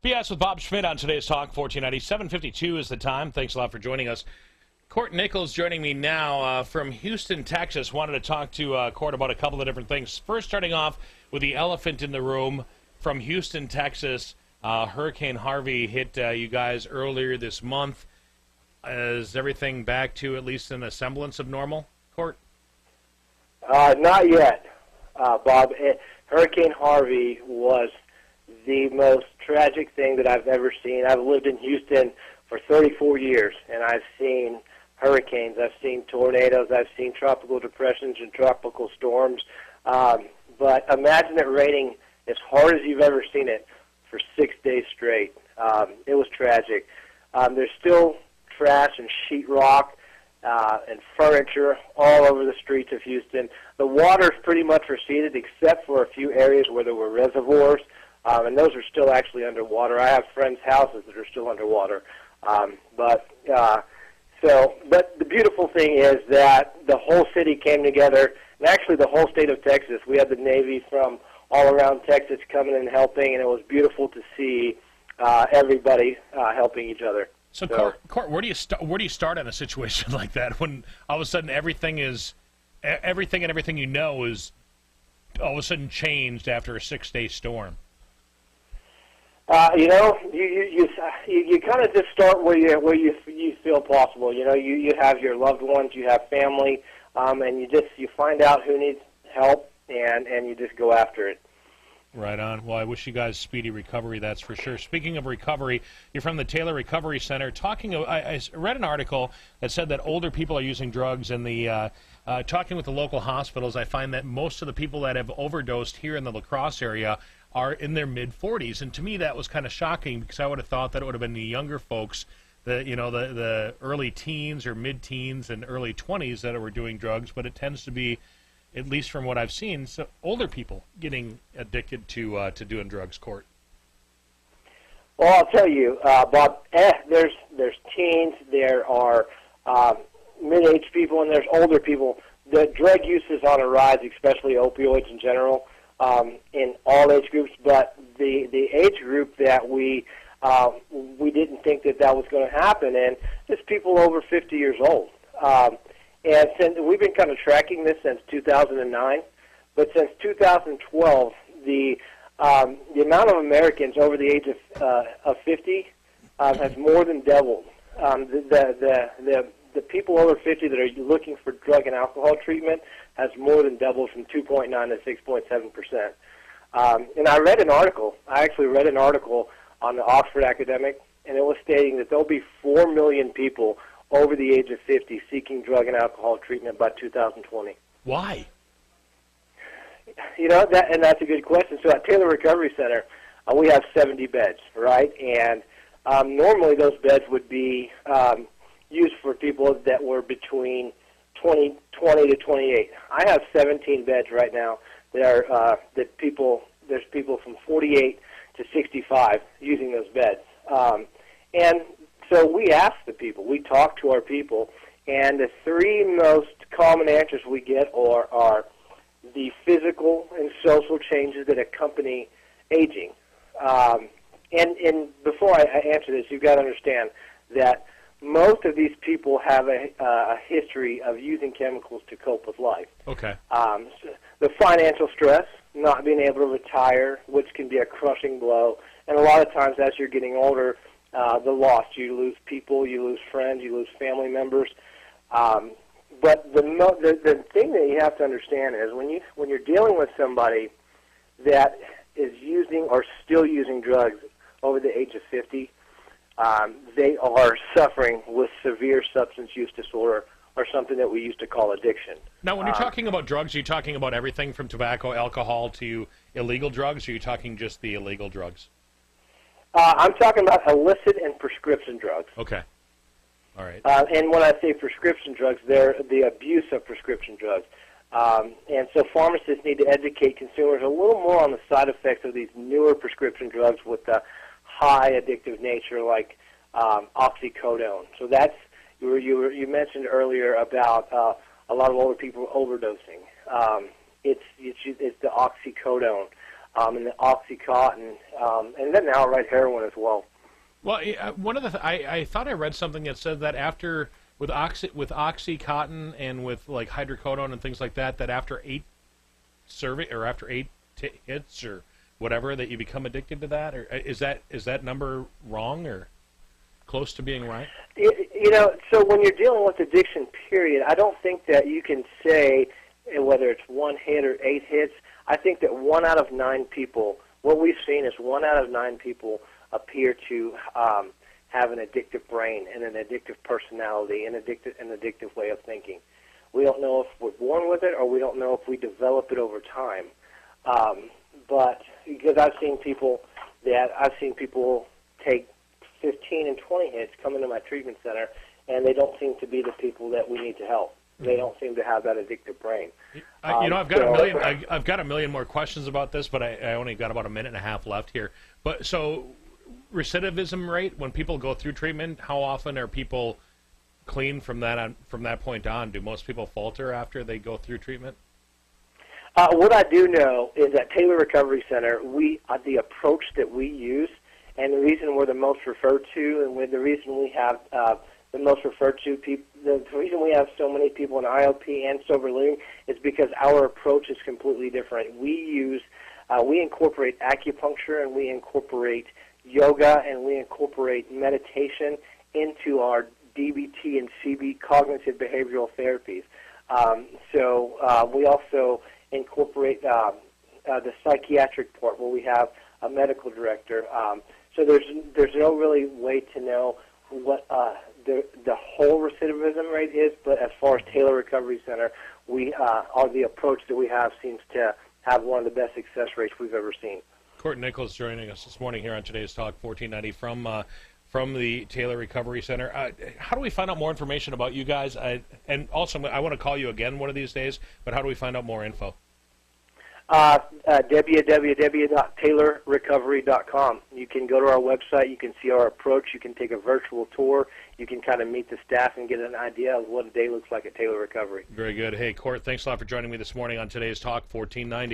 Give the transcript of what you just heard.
BS with Bob Schmidt on today's Talk 1490. 7:52 is the time. Thanks a lot for joining us. Court Nichols joining me now from Houston, Texas. Wanted to talk to Court about a couple of different things. First, starting off with the elephant in the room from Houston, Texas. Hurricane Harvey hit you guys earlier this month. Is everything back to at least in a semblance of normal, Court? Not yet, Bob. Hurricane Harvey was the most tragic thing that I've ever seen. I've lived in Houston for 34 years, and I've seen hurricanes, I've seen tornadoes, I've seen tropical depressions and tropical storms. But imagine it raining as hard as you've ever seen it for 6 days straight. It was tragic. There's still trash and sheetrock and furniture all over the streets of Houston. The water's pretty much receded except for a few areas where there were reservoirs, and those are still actually underwater. I have friends' houses that are still underwater. But the beautiful thing is that the whole city came together, and actually the whole state of Texas. We had the Navy from all around Texas coming and helping, and it was beautiful to see everybody helping each other. So Court, where do you start in a situation like that when all of a sudden everything is you know is all of a sudden changed after a 6-day storm? You kind of just start where you feel possible. You know, you have your loved ones, you have family, and you find out who needs help, and you just go after it. Right on. Well, I wish you guys speedy recovery, that's for sure. Speaking of recovery, you're from the Taylor Recovery Center. I read an article that said that older people are using drugs, and talking with the local hospitals, I find that most of the people that have overdosed here in the La Crosse area are in their mid-40s, and to me that was kind of shocking because I would have thought that it would have been the younger folks, the early teens or mid-teens and early 20s that were doing drugs, but it tends to be, at least from what I've seen, so older people getting addicted to doing drugs, Court. Well, I'll tell you, Bob, there's teens, there are mid-aged people, and there's older people. The drug use is on a rise, especially opioids in general, in all age groups, but the age group that we didn't think that was going to happen, and it's people over 50 years old. And since we've been kind of tracking this since 2009, but since 2012, the amount of Americans over the age of 50 has more than doubled. The people over 50 that are looking for drug and alcohol treatment has more than doubled from 2.9 to 6.7%. And I actually read an article on the Oxford Academic, and it was stating that there'll be 4 million people over the age of 50 seeking drug and alcohol treatment by 2020. Why? You know, that's a good question. So at Taylor Recovery Center, we have 70 beds, right? And normally those beds would be used for people that were between 20 to 28. I have 17 beds right now that are there's people from 48 to 65 using those beds. And so we ask the people, we talk to our people, and the three most common answers we get are the physical and social changes that accompany aging. And before I answer this, you've got to understand that most of these people have a history of using chemicals to cope with life. Okay. So the financial stress, not being able to retire, which can be a crushing blow, and a lot of times as you're getting older, the loss. You lose people, you lose friends, you lose family members. But the thing that you have to understand is when you're dealing with somebody that is using or still using drugs over the age of 50, they are suffering with severe substance use disorder, or something that we used to call addiction. Now, when you're talking about drugs, are you talking about everything from tobacco, alcohol, to illegal drugs, or are you talking just the illegal drugs? I'm talking about illicit and prescription drugs. Okay. All right. And when I say prescription drugs, they're the abuse of prescription drugs. And so pharmacists need to educate consumers a little more on the side effects of these newer prescription drugs with the high addictive nature, like oxycodone. So that's you mentioned earlier about a lot of older people overdosing. It's the oxycodone. and the Oxycontin, and then outright heroin as well. Well, one of the I thought I read something that said that after with Oxycontin and with like hydrocodone and things like that, that after 8 hits or whatever, that you become addicted to that, or is that number wrong or close to being right? So when you're dealing with addiction, period, I don't think that you can say whether it's 1 hit or 8 hits. I think that 1 out of 9 people, what we've seen is 1 out of 9 people appear to have an addictive brain and an addictive personality and an addictive way of thinking. We don't know if we're born with it or we don't know if we develop it over time. But because I've seen people take 15 and 20 hits come into my treatment center, and they don't seem to be the people that we need to help. They don't seem to have that addictive brain. I've got a million more questions about this, but I only got about a minute and a half left here. But so, recidivism rate when people go through treatment, how often are people clean from that point on? Do most people falter after they go through treatment? What I do know is at Taylor Recovery Center, the approach that we use, and the reason we're the most referred to, and the reason we have the most referred to people, the reason we have so many people in IOP and sober living is because our approach is completely different. We incorporate acupuncture, and we incorporate yoga, and we incorporate meditation into our DBT and CB, cognitive behavioral therapies. We also incorporate the psychiatric part, where we have a medical director. So there's no really way to know what the whole recidivism rate is, but as far as Taylor Recovery Center, the approach that we have seems to have one of the best success rates we've ever seen. Nichols joining us this morning here on Today's Talk 1490 from the Taylor Recovery Center. How do we find out more information about you guys? And also, I want to call you again one of these days, but how do we find out more info? www.taylorrecovery.com. You can go to our website. You can see our approach. You can take a virtual tour. You can kind of meet the staff and get an idea of what a day looks like at Taylor Recovery. Very good. Hey, Court, thanks a lot for joining me this morning on Today's Talk 1490.